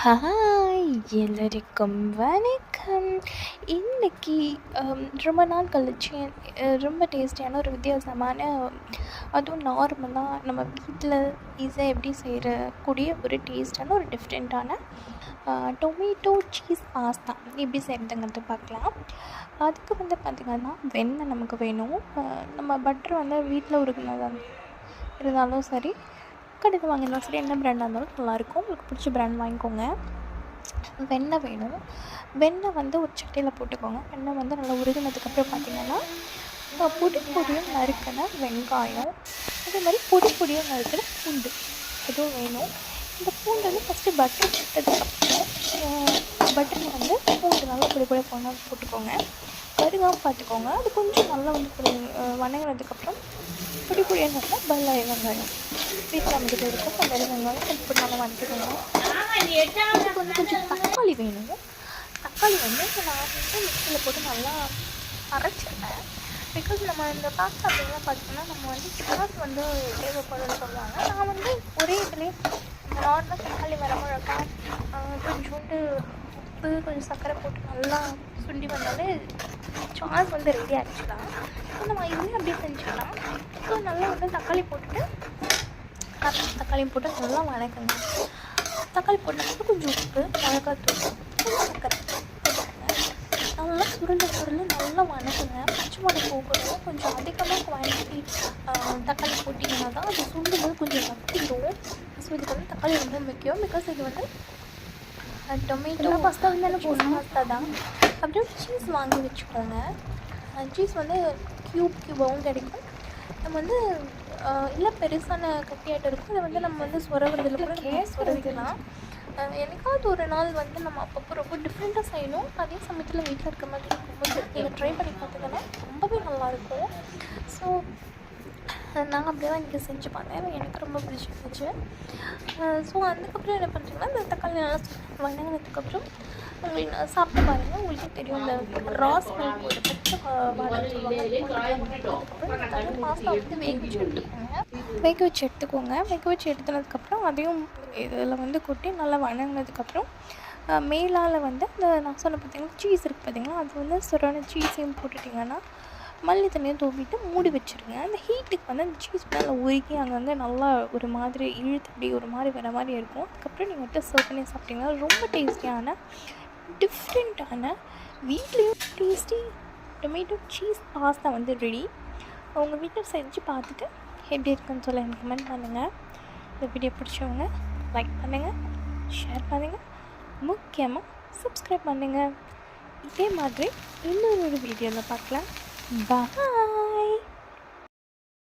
Hi எல்லாருக்கும் வணக்கம். இன்றைக்கி ரொம்ப நாள் கழிச்சு ரொம்ப டேஸ்டியான ஒரு வித்தியாசமான, அதுவும் நார்மலாக நம்ம வீட்டில் ஈஸியாக எப்படி செய்யக்கூடிய ஒரு டேஸ்டான ஒரு டிஃப்ரெண்ட்டான டொமேட்டோ சீஸ் பாஸ்தா எப்படி செய்கிறதுங்கிறது பார்க்கலாம். அதுக்கு பார்த்திங்கன்னா வெண்ணெய் நமக்கு வேணும். நம்ம பட்டர் வீட்டில் உருகுனதாக இருந்தாலும் சரி, கடையில் வாங்கினாலும் சரி, என்ன பிராண்டாக இருந்தாலும் நல்லாயிருக்கும். உங்களுக்கு பிடிச்ச பிராண்ட் வாங்கிக்கோங்க. வெண்ணெய் வேணும். வெண்ணெய் ஒரு சட்டியில் போட்டுக்கோங்க. வெண்ணெய் நல்லா உருகினதுக்கப்புறம் பார்த்திங்கன்னா பொடி பொடியும் நறுக்கின வெங்காயம், அதே மாதிரி பொடி பொடியும் நறுக்கின பூண்டு அதுவும் வேணும். இந்த பூண்டு ஃபஸ்ட்டு பட்டர் போட்டதுக்கப்புறம் பட்டரில் பூண்டு நல்லா பொடி பொடி போட்டுக்கோங்க. கருகாமல் பார்த்துக்கோங்க. அது கொஞ்சம் நல்லா வணங்கினதுக்கப்புறம் பொடி பொடியாக நல்லா வெள்ளை வெங்காயம் வீட்டில் வந்துட்டு இருக்கும். அந்த வெள்ளை வெங்காயம் கொஞ்சம் நல்லா வதக்கிக்கோங்க. அதுக்கு கொஞ்சம் தக்காளி வேணும். தக்காளி நான் மிக்சியில் போட்டு நல்லா அரைச்சிருந்தேன். பிகாஸ் நம்ம இந்த பாஸ்தா அப்படின்லாம் பார்த்திங்கன்னா நம்ம சாஸ் தேவைப்படுன்னு சொல்லுவாங்க. நான் ஒரே இதுலேயே நார்மலாக தக்காளி வரமிளகாய் கொஞ்சோண்டு உப்பு கொஞ்சம் சர்க்கரை போட்டு நல்லா சுண்டி வந்தாலே சாஸ் ரெடி ஆகிடுச்சுலாம். ஸோ நம்ம இதுலேயும் அப்படியே செஞ்சுக்கலாம். ஸோ நல்லா தக்காளி போட்டுட்டு தக்காளியும் போட்டு நல்லா வதக்குங்க. தக்காளி போட்டதுக்கு கொஞ்சம் உப்பு, மிளகாத்தூள், கொஞ்சம் சர்க்கரை போட்டுக்கோங்க. நல்லா சுருளை நல்லா வதக்குங்க. பச்சை மிளகா போகணும். கொஞ்சம் அதிகமாக குவான்டிட்டி தக்காளி போட்டிங்கன்னா தான் அது சுண்டும்போது கொஞ்சம் வத்திடும். ஸோ இதுக்கு தக்காளி ரொம்ப முக்கியம். பிகாஸ் இது டொமேட்டோ பாஸ்தா பாஸ்தா தான். அப்படியே சீஸ் வாங்கி வச்சுக்கோங்க. சீஸ் க்யூபாகவும் கிடைக்கும். நம்ம இல்லை பெருசான கட்டியாட்டம் இருக்கும். அதை நம்ம சொரவுறதுல கூட சொரவிக்கலாம். எனக்காவது ஒரு நாள் நம்ம அப்பப்போ ரொம்ப டிஃப்ரெண்ட்டாக செய்யணும். அதே சமயத்தில் வீட்டில் இருக்க மாதிரி இருக்கும்போது நீங்கள் ட்ரை பண்ணி பார்த்துக்கன்னா ரொம்பவே நல்லாயிருக்கும். ஸோ நான் அப்படியே தான் இன்றைக்கி செஞ்சு பார்த்தேன். எனக்கு ரொம்ப பிடிச்சிருந்துச்சு. ஸோ அதுக்கப்புறம் என்ன பண்ணுறீங்கன்னா, இந்த தக்காளி நல்லா வதங்கினதுக்கப்புறம் உங்களுக்கு சாப்பிட்டு பாருங்கள். உங்களுக்கே தெரியும். இந்த ராஸ்மெல் ஒரு பச்சை அதுக்கப்புறம் பாஸ்தா வேக வச்சு எடுத்துக்கோங்க. வேக வச்சு எடுத்துனதுக்கப்புறம் அதையும் இதில் கொட்டி நல்லா வதங்கினதுக்கப்புறம் மேலால் அந்த நான் சொன்ன பார்த்திங்கன்னா சீஸ் இருக்குது பார்த்திங்கன்னா, அது சுரான சீஸையும் போட்டுட்டிங்கன்னா மல்லி தண்ணியை தூவிட்டு மூடி வச்சுருங்க. அந்த ஹீட்டுக்கு அந்த சீஸ் மேலே உருகி அங்கங்கே நல்லா ஒரு மாதிரி இழுத்து அப்படி ஒரு மாதிரி வர மாதிரி இருக்கும். அதுக்கப்புறம் நீங்கள் சர்வ் பண்ணி சாப்பிட்டிங்கன்னா ரொம்ப டேஸ்டியான டிஃப்ரெண்ட்டான வீட்லேயும் tasty tomato cheese pasta ready. உங்கள் வீட்டில் செஞ்சு பார்த்துட்டு எப்படி இருக்குன்னு சொல்ல எனக்கு கமெண்ட் பண்ணுங்கள். இந்த வீடியோ பிடிச்சவங்க லைக் பண்ணுங்கள், ஷேர் பண்ணுங்கள், முக்கியமாக சப்ஸ்கிரைப் பண்ணுங்கள். இதே மாதிரி இன்னொரு வீடியோவில் பார்க்கலாம். Bye.